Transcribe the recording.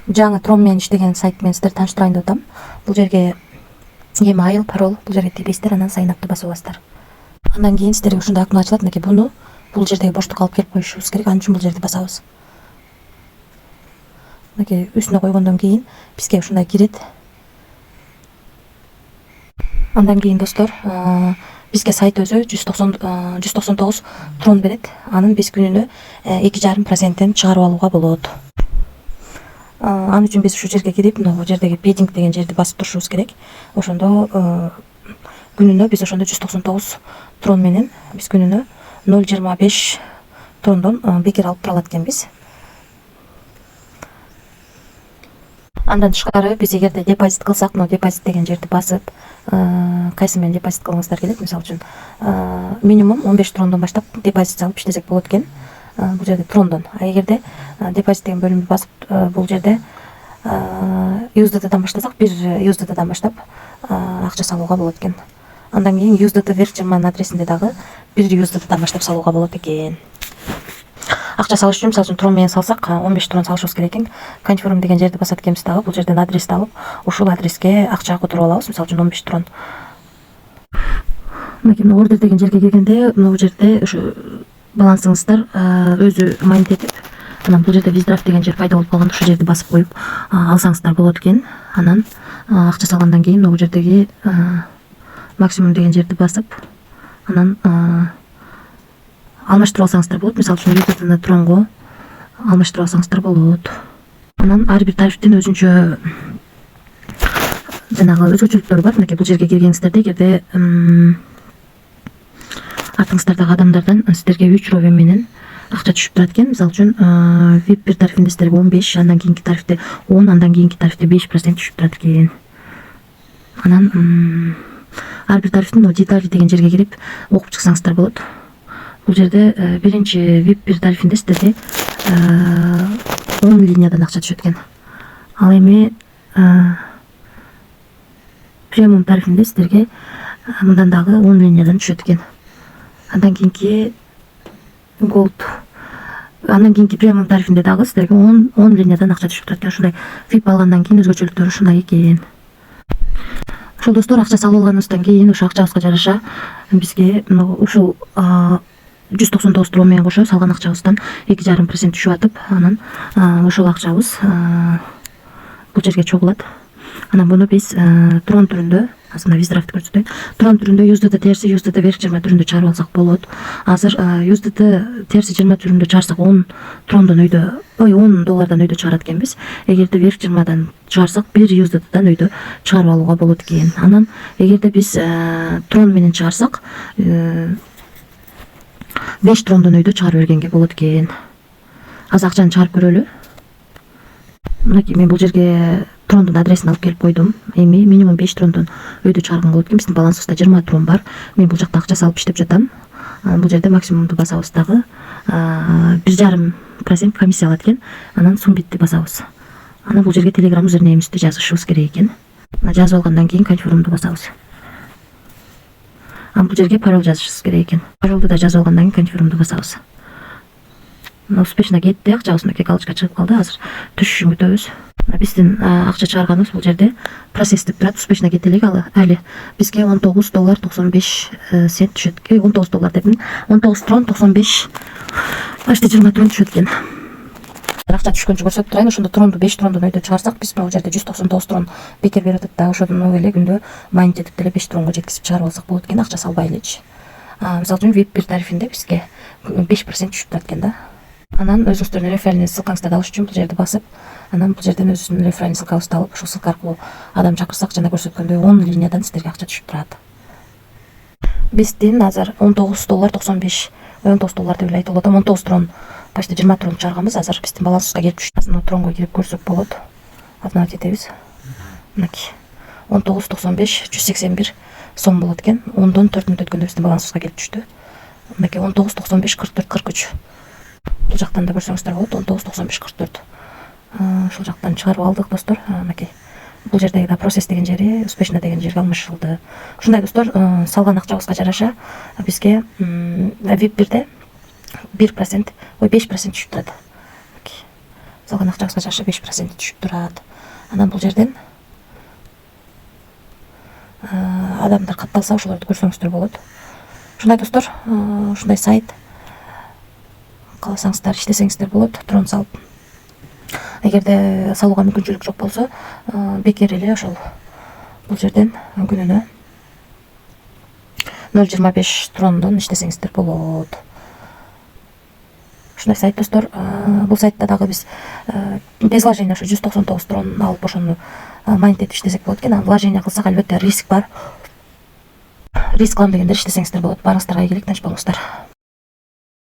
жаңы трон менен иштеген сайт менен сиздерди тааныштырайын деп атам. Бул жерге email, пароль, бул жерге тийбейсиздер, анан sign up'ты басып аласыздар. Андан кийин сиздерге ушундай окно ачылат. Мынакей буну бул жердеги боштукка алып келип коюшубуз керек. Анын үчүн бул жерди басабыз. Мынакей үстүнө койгондон кийин бизге ушундай кирет. Андан кийин достор, бизге сайт өзү 199 трон берет. Анын биз күнүнө 2,5% чыгарып алууга болот. Анын үчүн биз ушу жерге кирип, бул жердеги пединг деген жерди басып турушубуз керек. Ошондо күнүнө биз ошондо 199 трон менен биз күнүнө 0,25 трондон бекер алып тура алат экенбиз. Андан тышкары биз эгерде депозит кылсак, депозит деген жерди басып, кайсы менен депозит кылгыңыздар келет. Мисалы үчүн минимум 15 трондон баштап депозит салып иштесек болот экен. Бул жерде трондон. А эгерде депозит деген бөлүмдү басып, бул жерде USDT'дан баштасак, 1 USDT'дан баштап акча салууга болот экен. Андан кийин USDT Verchirman адресинде дагы 1 USDT'дан баштап салууга болот экен. Акча салыш үчүн, мисалы үчүн трон менен салсак, 15 трон салышыбыз керек экен. Confirm деген жерди басат экенбиз дагы. Бул жерден адрести алып, ушул адреске акча которуп алабыз. Мисалы үчүн 15 трон. Мынакей ордер деген жерге келгенде, бул жерде ушу балансыңыздар өзү майнит этип, анан бул жерде Withdraw деген жер пайда болуп калганда ушул жерди басып коюп алсаңыздар болот экен. Анан акча салгандан кийин бул жердеги максимум деген жерди басып, анан алмаштырып алсаңыздар болот. Мисалы үчүн USDT'ны тронго алмаштырып алсаңыздар болот. Анан ар бир тарифтин өзүнчө жанагы өзгөчөлүктөрү бар. Мынакей бул жерге киргениңиздерде, эгерде артыңыздардагы адамдардан сиздерге 3 ровен менен акча түшүп турат экен. Мисалы үчүн VIP 1 тарифинде сиздерге 15, андан кийинки тарифте 10, андан кийинки тарифте 5% түшүп турат экен. Анан ар бир тарифтин детали деген жерге кирип окуп чыксаңыздар болот. Бул жерде биринчи VIP 1 тарифинде сиздерге 10 линиядан акча түшөт экен. Ал эми премиум тарифинде сиздерге мындан дагы 10 линиядан түшөт экен. Андан кийинки Gold, андан кийинки премиум тарифинде дагы сиздерге 10 линиядан акча түшүп турат экен. Ушундай VIP алгандан кийин өзгөчөлүктөрү ушундай экен. Ошол достор, акча салып алганыбыздан кийин ушу акчабызга жараша бизге ушул 199 трон менен кошо салган акчабыздан 2,5% түшүп атып, анан ошол акчабыз бул жерге чогулат. Анан буну биз трон түрүндө, азыр Withdraw көрсөтөйүн. Трон түрүндө USDT терси, USDT Verchirman түрүндө чыгарып алсак болот. Азыр USDT терси 20 түрүндө чыгарсак 10 трондон өйдө, 10 доллардан өйдө чыгарат экенбиз. Эгерде Verchirmanдан чыгарсак 1 USDTдан өйдө чыгарып алууга болот экен. Анан эгерде биз трон менен чыгарсак 5 трондон өйдө чыгарып бергенге болот экен. Азыр акчаны чыгарып көрөлү. Мынакей мен бул жерге трондун адресин алып келип койдум. Эми минимум 5 трондон өйдө чыгарган болот экен. Биздин балансыбызда 20 трон бар. Мен бул жакта акча салып иштеп жатам. Бул жерде максимумду басабыз дагы 1,5% комиссия алат экен. Анан сумбитти басабыз. Анан бул жерге Telegram юзернеймибизди жазышыбыз керек экен. Жазып алгандан кийин confirmду басабыз. Бул жерге пароль жазышыбыз керек экен. Паролду да жазып алгандан кийин confirmду басабыз. Успешно кетти, акчабыз мынакей галочка чыгып калды. Азыр түшүшүн күтөбүз. Биздин акча чыгарганыбыз бул жерде процесс деп турат. Успешно кетти элек али. Бизге $19.95 түшөт. 19 доллар депмин. 19 трон 95, почти 20 трон түшөт экен. Акча түшкөнчө көрсөтүп турайын. Ошондо тронду 5 трондон өйдө чыгарсак, биз бул жерде 199 трон бекер берип атат да. Ошону эле күндө майнит этип деле 5 тронго жеткизип чыгарып алсак болот экен, акча салбай элечи. Мисалы үчүн VIP 1 тарифинде бизге 5% түшүп турат экен да. Анан өзүңүздөрдүн реферальный ссылкаңызды алыш үчүн бул жерди басып, анан бул жерден өзүнүн реферальный ссылкабызды алып, ошол ссылка аркылуу адам чакырсак, жана көрсөткөндөй 10 линиядан сиздерге акча түшүп турат. Биздин азыр $19.95, 19 доллар деп эле айтылып атам. 19 трон, почти 20 трон чыгарганбыз. Азыр биздин балансыбызга келип түштү. Азыр тронго кирип көрсөк болот. Азыр кетебиз. Мынакей 19.95, 181 сом болот экен. 10дон 4 мүнөт өткөндө биздин балансыбызга келип түштү. Мынакей 19.95, 44, 43. Бул жактан да көрсөңүздөр болот. 19.95, 44. Ушул жактан чыгарып алдык достор. Мынакей бул жердеги да процесс деген жери, успешно деген жерге алмашылды. Ушундай достор, салган акчабызга жараша бизге VIP 1де 5% түшүп турат. салган акчаңызга жараша 5% түшүп турат. Анан бул жерден адамдар катталса ошолорду көрсөңүздөр болот. Ушундай достор, ушундай сайт кааласаңыздар иштесеңиздер болот. Трон салып, эгерде салууга мүмкүнчүлүк жок болсо, бекер эле ошол бул жерден күнүнө 0,25 трондон иштесеңиздер болот. Ушундай сайт достор. Бул сайтта дагы биз без вложения ушу 199 трон алып ошону майнит этип иштесек болот экен. Вложение кылсак албетте риск бар. Риск кылам дегендер иштесеңиздер болот. Баарыңыздарга ийгилик, тынч болуңуздар.